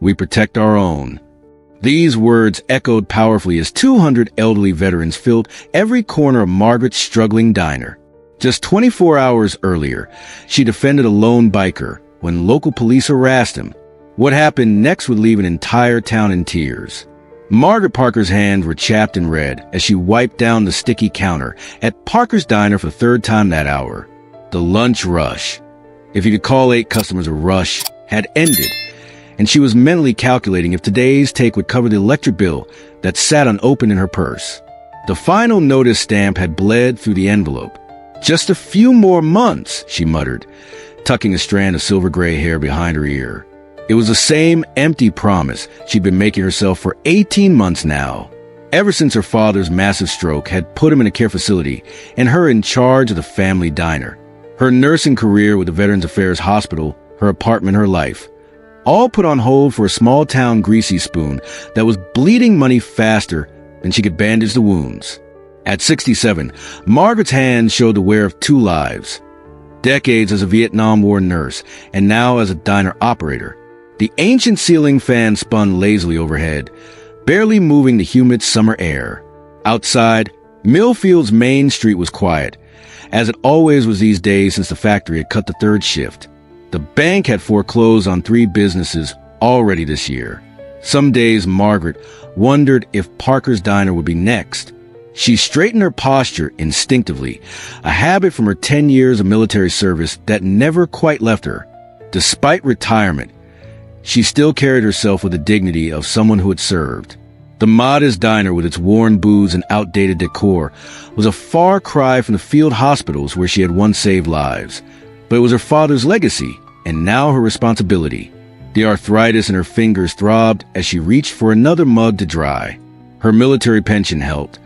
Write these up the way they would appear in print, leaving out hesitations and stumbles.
We protect our own. These words echoed powerfully as 200 elderly veterans filled every corner of Margaret's struggling diner. Just 24 hours earlier, she defended a lone biker when local police harassed him. What happened next would leave an entire town in tears. Margaret Parker's hands were chapped and red as she wiped down the sticky counter at Parker's diner for the third time that hour. The lunch rush, if you could call 8 customers a rush, had ended, and she was mentally calculating if today's take would cover the electric bill that sat unopened in her purse. The final notice stamp had bled through the envelope. "Just a few more months," she muttered, tucking a strand of silver-gray hair behind her ear. It was the same empty promise she'd been making herself for 18 months now, ever since her father's massive stroke had put him in a care facility and her in charge of the family diner. Her nursing career with the Veterans Affairs Hospital, her apartment, her life, all put on hold for a small-town greasy spoon that was bleeding money faster than she could bandage the wounds. At 67, Margaret's hands showed the wear of 2 lives. Decades as a Vietnam War nurse, and now as a diner operator. The ancient ceiling fan spun lazily overhead, barely moving the humid summer air. Outside, Millfield's main street was quiet, as it always was these days since the factory had cut the 3rd shift. The bank had foreclosed on 3 businesses already this year. Some days Margaret wondered if Parker's diner would be next. She straightened her posture instinctively, a habit from her 10 years of military service that never quite left her. Despite retirement, she still carried herself with the dignity of someone who had served. The modest diner with its worn booths and outdated decor was a far cry from the field hospitals where she had once saved lives. But it was her father's legacy, and now her responsibility. The arthritis in her fingers throbbed as she reached for another mug to dry. Her military pension helped,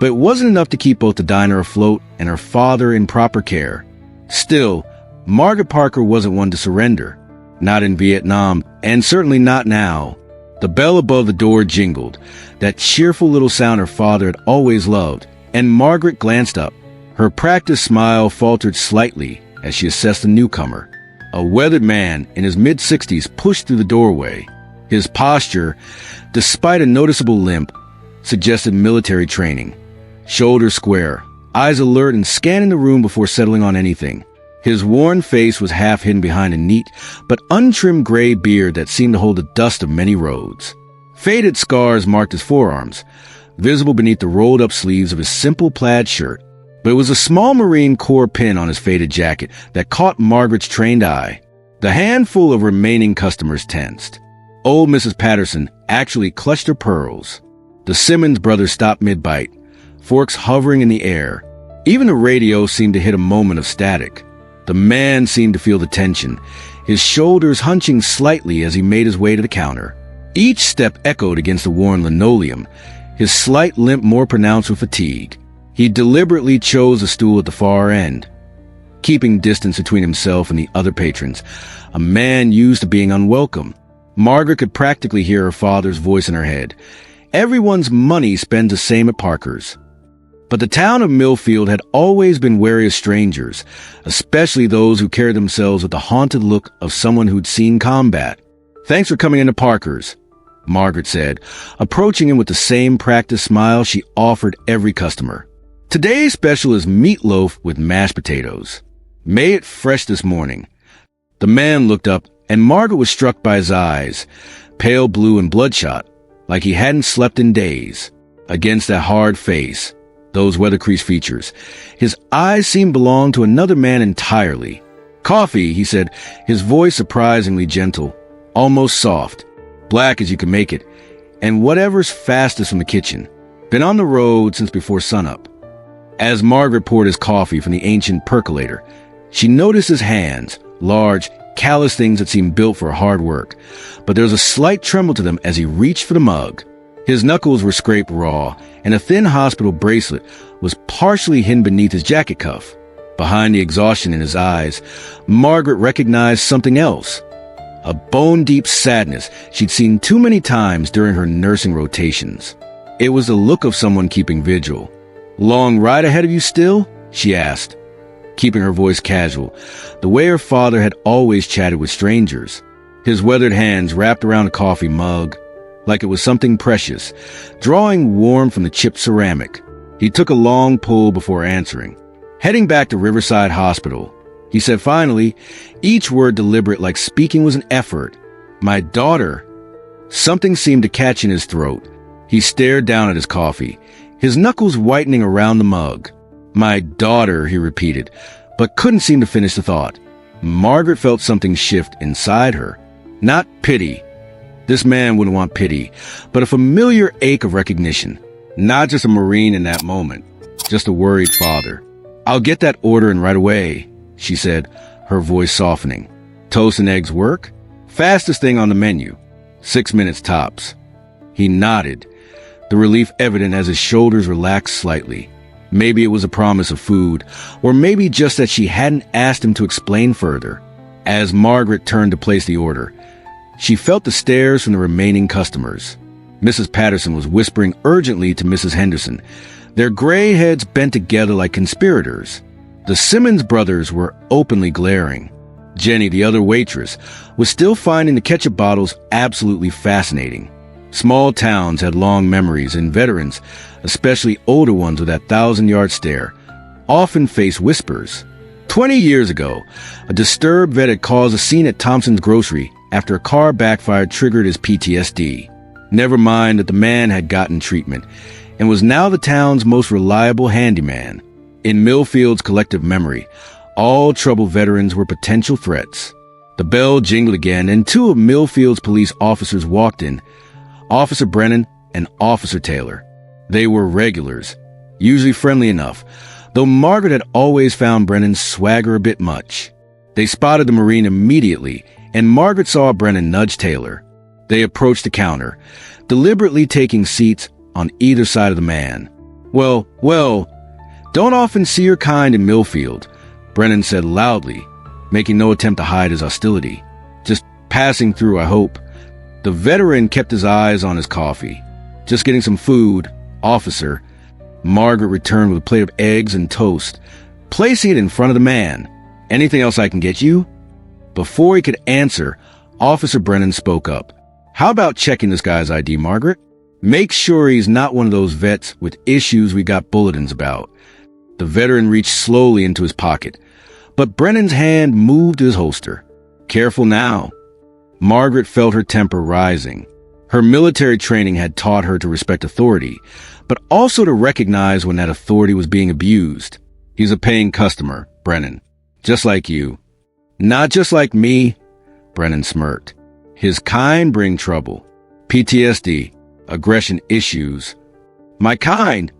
but it wasn't enough to keep both the diner afloat and her father in proper care. Still, Margaret Parker wasn't one to surrender. Not in Vietnam, and certainly not now. The bell above the door jingled, that cheerful little sound her father had always loved, and Margaret glanced up. Her practiced smile faltered slightly as she assessed the newcomer. A weathered man in his mid-60s pushed through the doorway. His posture, despite a noticeable limp, suggested military training. Shoulders square, eyes alert and scanning the room before settling on anything. His worn face was half hidden behind a neat but untrimmed gray beard that seemed to hold the dust of many roads. Faded scars marked his forearms, visible beneath the rolled-up sleeves of his simple plaid shirt. But it was a small Marine Corps pin on his faded jacket that caught Margaret's trained eye. The handful of remaining customers tensed. Old Mrs. Patterson actually clutched her pearls. The Simmons brothers stopped mid-bite, forks hovering in the air. Even the radio seemed to hit a moment of static. The man seemed to feel the tension, his shoulders hunching slightly as he made his way to the counter. Each step echoed against the worn linoleum, his slight limp more pronounced with fatigue. He deliberately chose a stool at the far end, keeping distance between himself and the other patrons, a man used to being unwelcome. Margaret could practically hear her father's voice in her head. Everyone's money spends the same at Parker's. But the town of Millfield had always been wary of strangers, especially those who carried themselves with the haunted look of someone who'd seen combat. "Thanks for coming into Parker's," Margaret said, approaching him with the same practiced smile she offered every customer. "Today's special is meatloaf with mashed potatoes. Made it fresh this morning." The man looked up, and Margaret was struck by his eyes, pale blue and bloodshot, like he hadn't slept in days. Against that hard face, those weather-creased features, his eyes seemed to belong to another man entirely. "Coffee," he said, his voice surprisingly gentle, almost soft, black as you could make it, and whatever's fastest from the kitchen. Been on the road since before sunup. As Margaret poured his coffee from the ancient percolator, she noticed his hands, large, callous things that seemed built for hard work, but there was a slight tremble to them as he reached for the mug. His knuckles were scraped raw, and a thin hospital bracelet was partially hidden beneath his jacket cuff. Behind the exhaustion in his eyes, Margaret recognized something else. A bone-deep sadness she'd seen too many times during her nursing rotations. It was the look of someone keeping vigil. "Long ride ahead of you still?" she asked, keeping her voice casual, the way her father had always chatted with strangers. his weathered hands wrapped around a coffee mug like it was something precious, drawing warmth from the chipped ceramic. He took a long pull before answering. Heading back to Riverside Hospital, he said finally, each word deliberate like speaking was an effort. My daughter. Something seemed to catch in his throat. He stared down at his coffee, his knuckles whitening around the mug. My daughter, he repeated, but couldn't seem to finish the thought. Margaret felt something shift inside her. Not pity. This man wouldn't want pity, but a familiar ache of recognition. Not just a Marine in that moment, just a worried father. I'll get that order in right away, she said, her voice softening. Toast and eggs work? Fastest thing on the menu. 6 minutes tops. He nodded, the relief evident as his shoulders relaxed slightly. Maybe it was a promise of food, or maybe just that she hadn't asked him to explain further. As Margaret turned to place the order, she felt the stares from the remaining customers. Mrs. Patterson was whispering urgently to Mrs. Henderson, their gray heads bent together like conspirators. The Simmons brothers were openly glaring. Jenny, the other waitress, was still finding the ketchup bottles absolutely fascinating. Small towns had long memories, and veterans, especially older ones with that 1,000-yard stare, often face whispers. 20 years ago, a disturbed vet had caused a scene at Thompson's grocery after a car backfire triggered his PTSD. Never mind that the man had gotten treatment and was now the town's most reliable handyman. In Millfield's collective memory, all troubled veterans were potential threats. The bell jingled again, and two of Millfield's police officers walked in, Officer Brennan and Officer Taylor. They were regulars, usually friendly enough, though Margaret had always found Brennan's swagger a bit much. They spotted the Marine immediately, and Margaret saw Brennan nudge Taylor. They approached the counter, deliberately taking seats on either side of the man. Well, don't often see your kind in Millfield, Brennan said loudly, making no attempt to hide his hostility. Just passing through, I hope. The veteran kept his eyes on his coffee. Just getting some food, officer. Margaret returned with a plate of eggs and toast, placing it in front of the man. Anything else I can get you? Before he could answer, Officer Brennan spoke up. How about checking this guy's ID, Margaret? Make sure he's not one of those vets with issues we got bulletins about. The veteran reached slowly into his pocket, but Brennan's hand moved to his holster. Careful now. Margaret felt her temper rising. Her military training had taught her to respect authority, but also to recognize when that authority was being abused. He's a paying customer, Brennan. Just like you. Not just like me, Brennan smirked. His kind bring trouble. PTSD, aggression issues. My kind?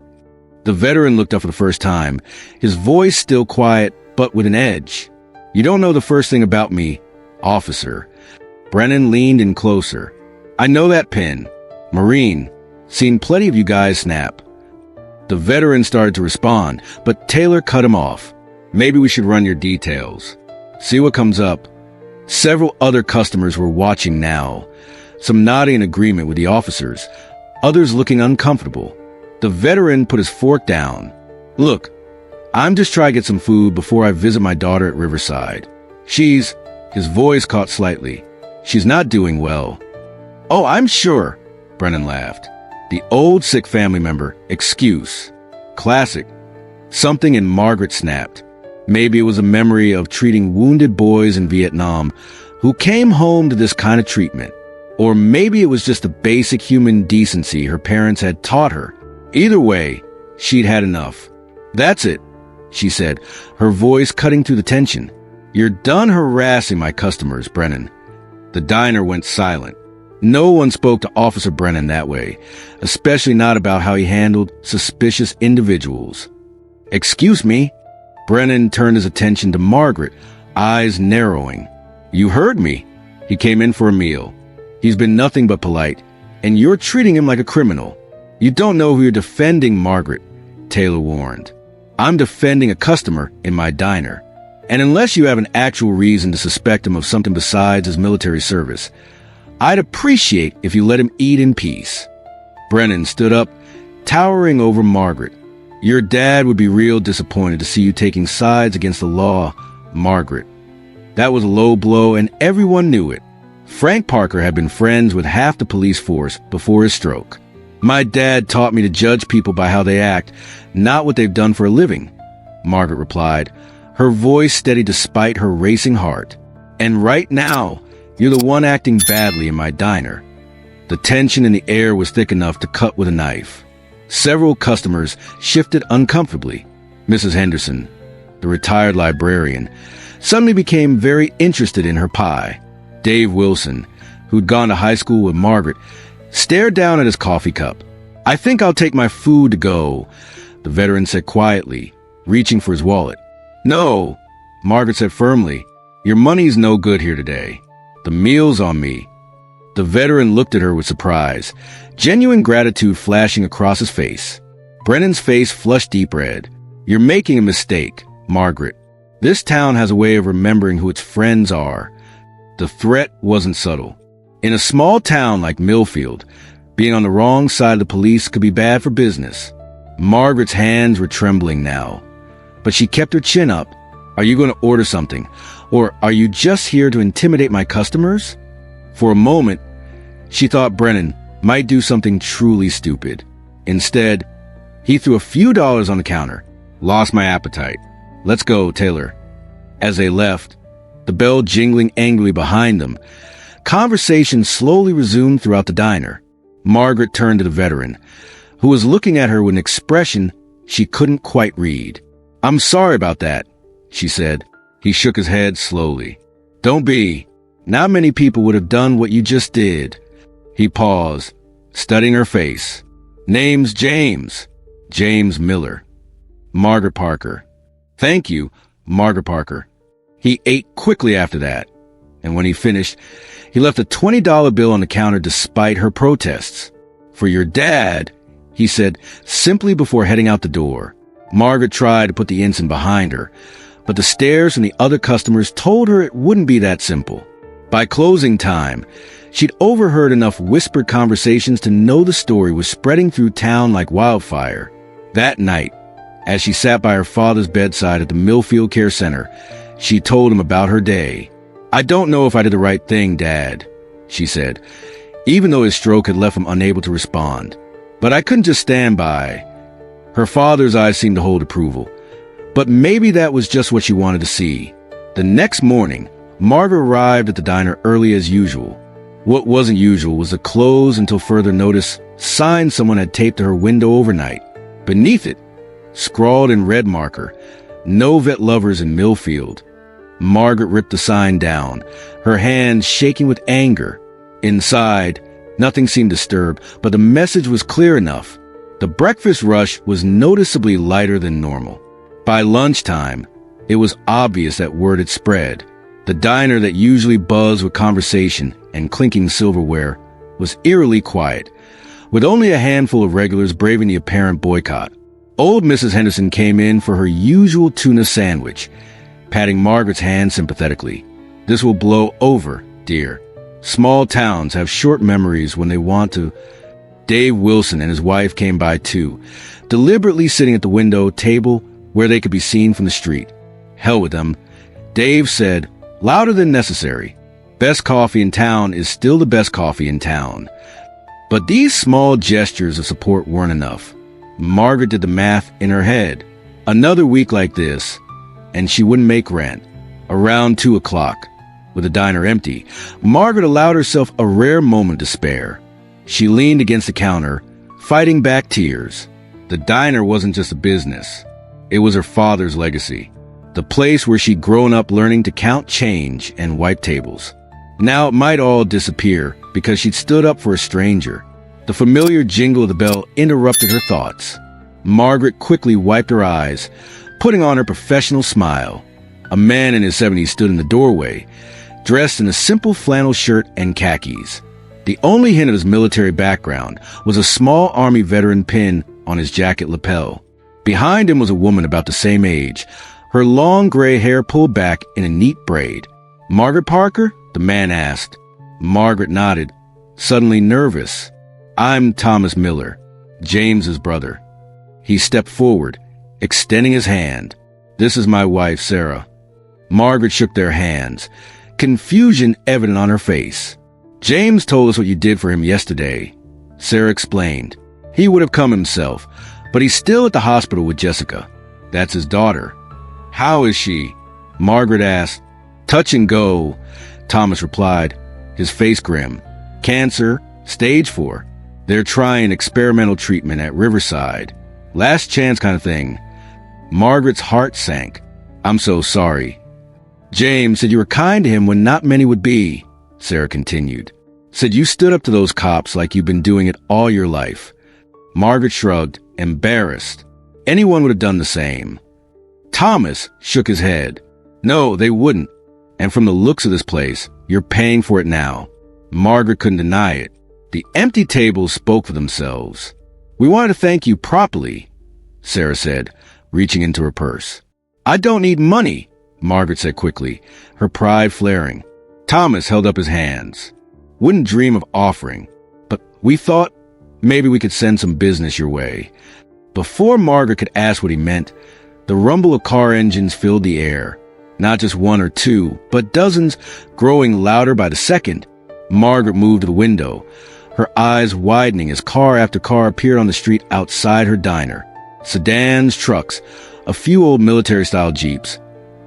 The veteran looked up for the first time, his voice still quiet, but with an edge. You don't know the first thing about me, officer. Brennan leaned in closer. I know that pin. Marine. Seen plenty of you guys snap. The veteran started to respond, but Taylor cut him off. Maybe we should run your details. See what comes up. Several other customers were watching now, some nodding in agreement with the officers, others looking uncomfortable. The veteran put his fork down. Look, I'm just trying to get some food before I visit my daughter at Riverside. His voice caught slightly. She's not doing well. Oh, I'm sure, Brennan laughed. The old sick family member excuse. Classic. Something in Margaret snapped. Maybe it was a memory of treating wounded boys in Vietnam who came home to this kind of treatment. Or maybe it was just the basic human decency her parents had taught her. Either way, she'd had enough. That's it, she said, her voice cutting through the tension. You're done harassing my customers, Brennan. The diner went silent. No one spoke to Officer Brennan that way, especially not about how he handled suspicious individuals. Excuse me? Brennan turned his attention to Margaret, eyes narrowing. You heard me. He came in for a meal. He's been nothing but polite, and you're treating him like a criminal. You don't know who you're defending, Margaret, Taylor warned. I'm defending a customer in my diner. And unless you have an actual reason to suspect him of something besides his military service, I'd appreciate if you let him eat in peace. Brennan stood up, towering over Margaret. Your dad would be real disappointed to see you taking sides against the law, Margaret. That was a low blow, and everyone knew it. Frank Parker had been friends with half the police force before his stroke. "My dad taught me to judge people by how they act, not what they've done for a living," Margaret replied, her voice steady despite her racing heart. "And right now, you're the one acting badly in my diner." The tension in the air was thick enough to cut with a knife. Several customers shifted uncomfortably. Mrs. Henderson, the retired librarian, suddenly became very interested in her pie. Dave Wilson, who'd gone to high school with Margaret, stared down at his coffee cup. "I think I'll take my food to go," the veteran said quietly, reaching for his wallet. "No," Margaret said firmly. "Your money's no good here today. The meal's on me." The veteran looked at her with surprise, genuine gratitude flashing across his face. Brennan's face flushed deep red. "You're making a mistake, Margaret. This town has a way of remembering who its friends are." The threat wasn't subtle. In a small town like Millfield, being on the wrong side of the police could be bad for business. Margaret's hands were trembling now, but she kept her chin up. "Are you going to order something? Or are you just here to intimidate my customers?" For a moment, she thought Brennan might do something truly stupid. Instead, he threw a few dollars on the counter. "Lost my appetite. Let's go, Taylor." As they left, the bell jingling angrily behind them, conversation slowly resumed throughout the diner. Margaret turned to the veteran, who was looking at her with an expression she couldn't quite read. "I'm sorry about that," she said. He shook his head slowly. "Don't be. Not many people would have done what you just did." He paused, studying her face. "Name's James. James Miller." "Margaret Parker." "Thank you, Margaret Parker." He ate quickly after that, and when he finished, he left a $20 bill on the counter despite her protests. "For your dad," he said simply before heading out the door. Margaret tried to put the ensign behind her, but the stares from the other customers told her it wouldn't be that simple. By closing time, she'd overheard enough whispered conversations to know the story was spreading through town like wildfire. That night, as she sat by her father's bedside at the Millfield Care Center, she told him about her day. "I don't know if I did the right thing, Dad," she said, even though his stroke had left him unable to respond. "But I couldn't just stand by." Her father's eyes seemed to hold approval, but maybe that was just what she wanted to see. The next morning, Margaret arrived at the diner early as usual. What wasn't usual was the close until further notice sign someone had taped to her window overnight. Beneath it, scrawled in red marker, "No vet lovers in Millfield." Margaret ripped the sign down, her hands shaking with anger. Inside, nothing seemed disturbed, but the message was clear enough. The breakfast rush was noticeably lighter than normal. By lunchtime, it was obvious that word had spread. The diner that usually buzzed with conversation and clinking silverware was eerily quiet, with only a handful of regulars braving the apparent boycott. Old Mrs. Henderson came in for her usual tuna sandwich, patting Margaret's hand sympathetically. "This will blow over, dear. Small towns have short memories when they want to." Dave Wilson and his wife came by too, deliberately sitting at the window table where they could be seen from the street. "Hell with them," Dave said, louder than necessary. "Best coffee in town is still the best coffee in town." But these small gestures of support weren't enough. Margaret did the math in her head. Another week like this, and she wouldn't make rent. Around 2 o'clock, with the diner empty, Margaret allowed herself a rare moment to spare. She leaned against the counter, fighting back tears. The diner wasn't just a business. It was her father's legacy. The place where she'd grown up learning to count change and wipe tables. Now it might all disappear because she'd stood up for a stranger. The familiar jingle of the bell interrupted her thoughts. Margaret quickly wiped her eyes, putting on her professional smile. A man in his 70s stood in the doorway, dressed in a simple flannel shirt and khakis. The only hint of his military background was a small Army veteran pin on his jacket lapel. Behind him was a woman about the same age, her long gray hair pulled back in a neat braid. "Margaret Parker?" the man asked. Margaret nodded, suddenly nervous. "I'm Thomas Miller, James's brother." He stepped forward, extending his hand. "This is my wife, Sarah." Margaret shook their hands, confusion evident on her face. "James told us what you did for him yesterday," Sarah explained. "He would have come himself, but he's still at the hospital with Jessica. That's his daughter." "How is she?" Margaret asked. "Touch and go," Thomas replied, his face grim. "Cancer, stage 4. They're trying experimental treatment at Riverside. Last chance kind of thing." Margaret's heart sank. "I'm so sorry." "James said you were kind to him when not many would be," Sarah continued. "Said you stood up to those cops like you've been doing it all your life." Margaret shrugged, embarrassed. Anyone would have done the same. Thomas shook his head. "No, they wouldn't. And from the looks of this place, you're paying for it now." Margaret couldn't deny it. The empty tables spoke for themselves. "We wanted to thank you properly," Sarah said, reaching into her purse. "I don't need money," Margaret said quickly, her pride flaring. Thomas held up his hands. "Wouldn't dream of offering, but we thought maybe we could send some business your way." Before Margaret could ask what he meant, the rumble of car engines filled the air. Not just one or two, but dozens, growing louder by the second. Margaret moved to the window, her eyes widening as car after car appeared on the street outside her diner. Sedans, trucks, a few old military-style jeeps.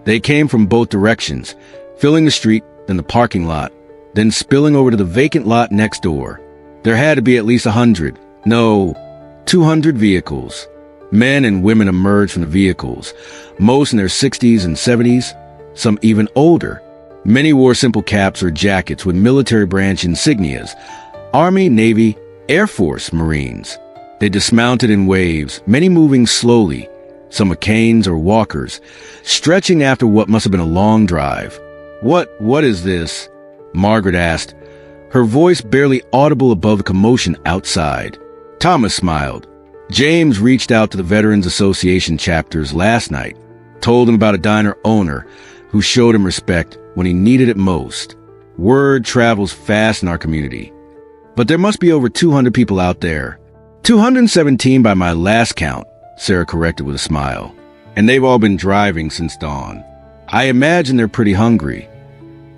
They came from both directions, filling the street, then the parking lot, then spilling over to the vacant lot next door. There had to be at least 100, no, 200 vehicles. Men and women emerged from the vehicles, most in their 60s and 70s, some even older. Many wore simple caps or jackets with military branch insignias, Army, Navy, Air Force, Marines. They dismounted in waves, many moving slowly, some with canes or walkers, stretching after what must have been a long drive. What is this?" Margaret asked, her voice barely audible above the commotion outside. Thomas smiled. "James reached out to the Veterans Association chapters last night, told him about a diner owner who showed him respect when he needed it most. Word travels fast in our community. But there must be over 200 people out there. 217 by my last count," Sarah corrected with a smile. "And they've all been driving since dawn. I imagine they're pretty hungry."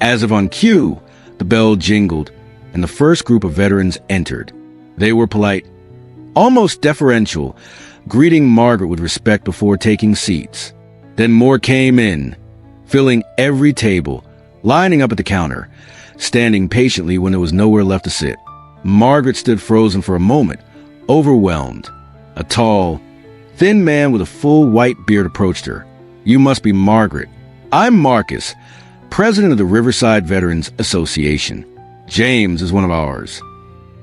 As if on cue, the bell jingled, and the first group of veterans entered. They were polite, almost deferential, greeting Margaret with respect before taking seats. Then more came in, filling every table, lining up at the counter, standing patiently when there was nowhere left to sit. Margaret stood frozen for a moment, overwhelmed. A tall, thin man with a full white beard approached her. "You must be Margaret. I'm Marcus, president of the Riverside Veterans Association. James is one of ours."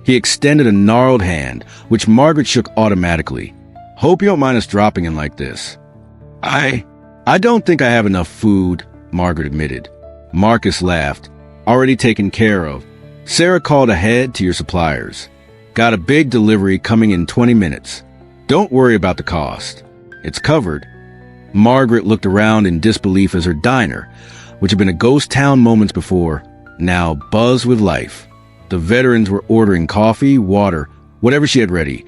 He extended a gnarled hand, which Margaret shook automatically. "Hope you don't mind us dropping in like this." I don't think I have enough food," Margaret admitted. Marcus laughed. "Already taken care of. Sarah called ahead to your suppliers. Got a big delivery coming in 20 minutes. Don't worry about the cost. It's covered." Margaret looked around in disbelief as her diner, which had been a ghost town moments before, now buzzed with life. The veterans were ordering coffee, water, whatever she had ready,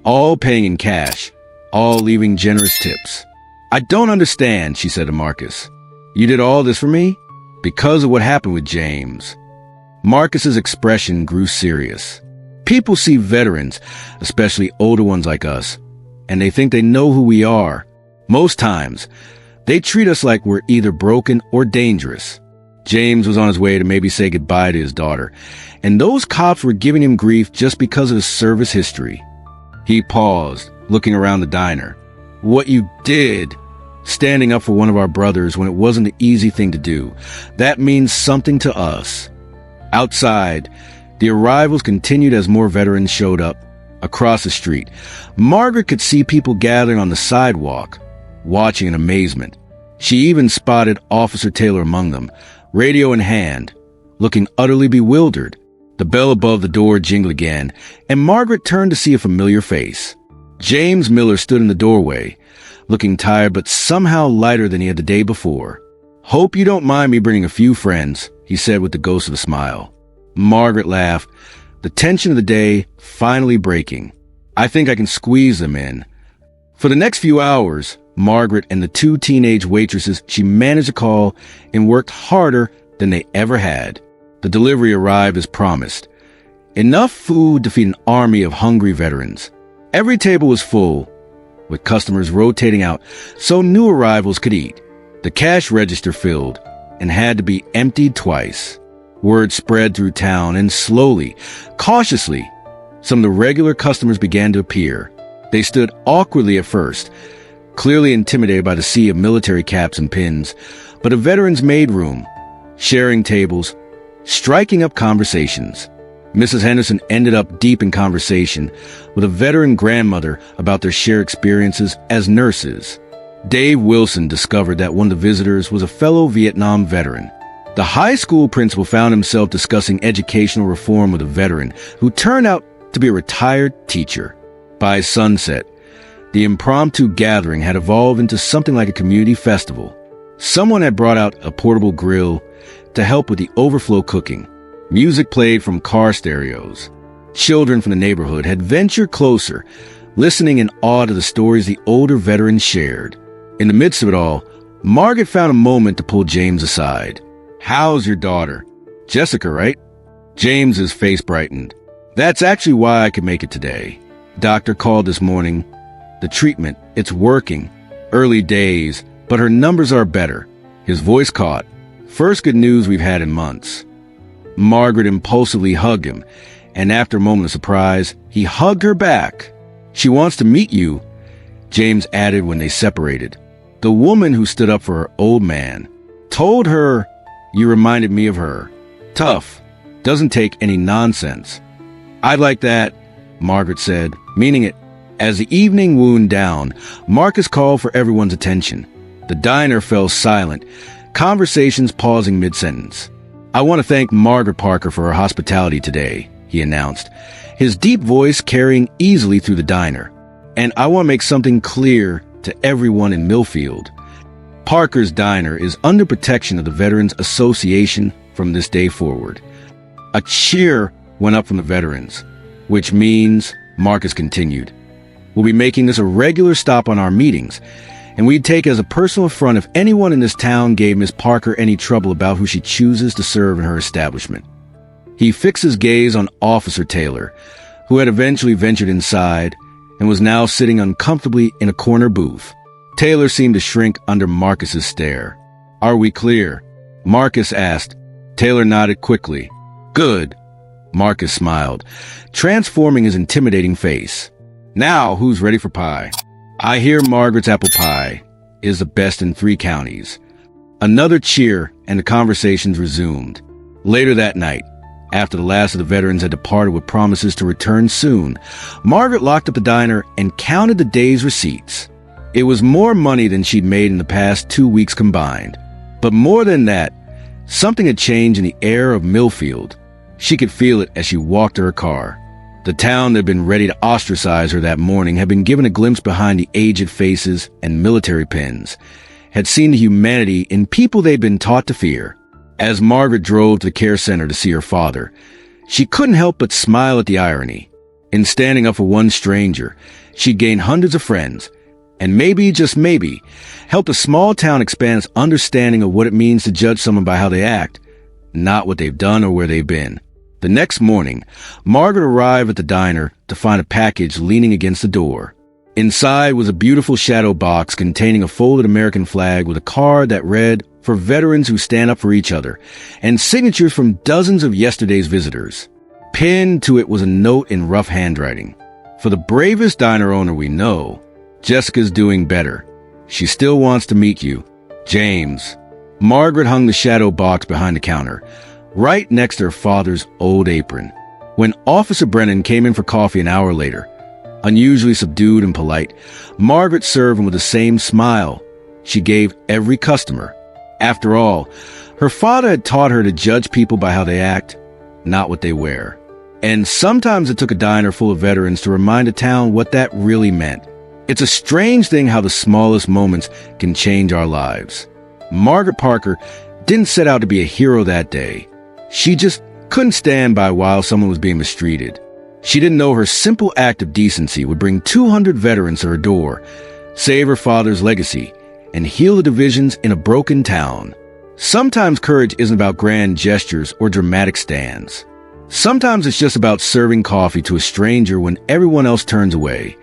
all paying in cash, all leaving generous tips. "I don't understand," she said to Marcus. "You did all this for me?" "Because of what happened with James." Marcus's expression grew serious. People see veterans, especially older ones like us, and they think they know who we are. Most times, they treat us like we're either broken or dangerous. James was on his way to maybe say goodbye to his daughter, and those cops were giving him grief just because of his service history. He paused, looking around the diner. "What you did, standing up for one of our brothers when it wasn't the easy thing to do, that means something to us." Outside, the arrivals continued as more veterans showed up. Across the street, Margaret could see people gathering on the sidewalk, watching in amazement. She even spotted Officer Taylor among them, radio in hand, looking utterly bewildered. The bell above the door jingled again, and Margaret turned to see a familiar face. James Miller stood in the doorway, looking tired but somehow lighter than he had the day before. "Hope you don't mind me bringing a few friends," he said with the ghost of a smile. Margaret laughed, the tension of the day finally breaking. "I think I can squeeze them in." For the next few hours, Margaret and the two teenage waitresses she managed to call and worked harder than they ever had. The delivery arrived as promised. Enough food to feed an army of hungry veterans. Every table was full, with customers rotating out so new arrivals could eat. The cash register filled and had to be emptied twice. Word spread through town, and slowly, cautiously, some of the regular customers began to appear. They stood awkwardly at first, clearly intimidated by the sea of military caps and pins, but the veterans made room, sharing tables, striking up conversations. Mrs. Henderson ended up deep in conversation with a veteran grandmother about their shared experiences as nurses. Dave Wilson discovered that one of the visitors was a fellow Vietnam veteran. The high school principal found himself discussing educational reform with a veteran who turned out to be a retired teacher. By sunset, the impromptu gathering had evolved into something like a community festival. Someone had brought out a portable grill to help with the overflow cooking. Music played from car stereos. Children from the neighborhood had ventured closer, listening in awe to the stories the older veterans shared. In the midst of it all, Margaret found a moment to pull James aside. "How's your daughter?" "Jessica, right?" James's face brightened. "That's actually why I could make it today. Doctor called this morning. The treatment, it's working. Early days, but her numbers are better." His voice caught. "First good news we've had in months." Margaret impulsively hugged him, and after a moment of surprise, he hugged her back. "She wants to meet you," James added when they separated. "The woman who stood up for her old man. Told her you reminded me of her. Tough. Doesn't take any nonsense." "I'd like that," Margaret said, meaning it. As the evening wound down, Marcus called for everyone's attention. The diner fell silent, conversations pausing mid-sentence. "I want to thank Margaret Parker for her hospitality today," he announced, his deep voice carrying easily through the diner. "And I want to make something clear to everyone in Millfield. Parker's Diner is under protection of the Veterans Association from this day forward." A cheer went up from the veterans, which means, Marcus continued, "we'll be making this a regular stop on our meetings, and we'd take as a personal affront if anyone in this town gave Miss Parker any trouble about who she chooses to serve in her establishment." He fixed his gaze on Officer Taylor, who had eventually ventured inside and was now sitting uncomfortably in a corner booth. Taylor seemed to shrink under Marcus's stare. "Are we clear?" Marcus asked. Taylor nodded quickly. "Good." Marcus smiled, transforming his intimidating face. "Now, who's ready for pie?" "I hear Margaret's apple pie is the best in 3 counties. Another cheer, and the conversations resumed. Later that night, after the last of the veterans had departed with promises to return soon, Margaret locked up the diner and counted the day's receipts. It was more money than she'd made in the past 2 weeks combined. But more than that, something had changed in the air of Millfield. She could feel it as she walked to her car. The town that had been ready to ostracize her that morning had been given a glimpse behind the aged faces and military pins, had seen the humanity in people they'd been taught to fear. As Margaret drove to the care center to see her father, she couldn't help but smile at the irony. In standing up for one stranger, she'd gained hundreds of friends, and maybe, just maybe, helped a small town expand its understanding of what it means to judge someone by how they act, not what they've done or where they've been. The next morning, Margaret arrived at the diner to find a package leaning against the door. Inside was a beautiful shadow box containing a folded American flag with a card that read, "For veterans who stand up for each other," and signatures from dozens of yesterday's visitors. Pinned to it was a note in rough handwriting. "For the bravest diner owner we know, Jessica's doing better. She still wants to meet you. James." Margaret hung the shadow box behind the counter, right next to her father's old apron. When Officer Brennan came in for coffee an hour later, unusually subdued and polite, Margaret served him with the same smile she gave every customer. After all, her father had taught her to judge people by how they act, not what they wear. And sometimes it took a diner full of veterans to remind a town what that really meant. It's a strange thing how the smallest moments can change our lives. Margaret Parker didn't set out to be a hero that day. She just couldn't stand by while someone was being mistreated. She didn't know her simple act of decency would bring 200 veterans to her door, save her father's legacy, and heal the divisions in a broken town. Sometimes courage isn't about grand gestures or dramatic stands. Sometimes it's just about serving coffee to a stranger when everyone else turns away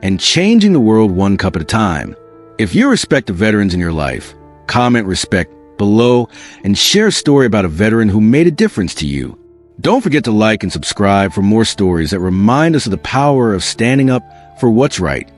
and changing the world one cup at a time. If you respect the veterans in your life, comment respect below and share a story about a veteran who made a difference to you. Don't forget to like and subscribe for more stories that remind us of the power of standing up for what's right.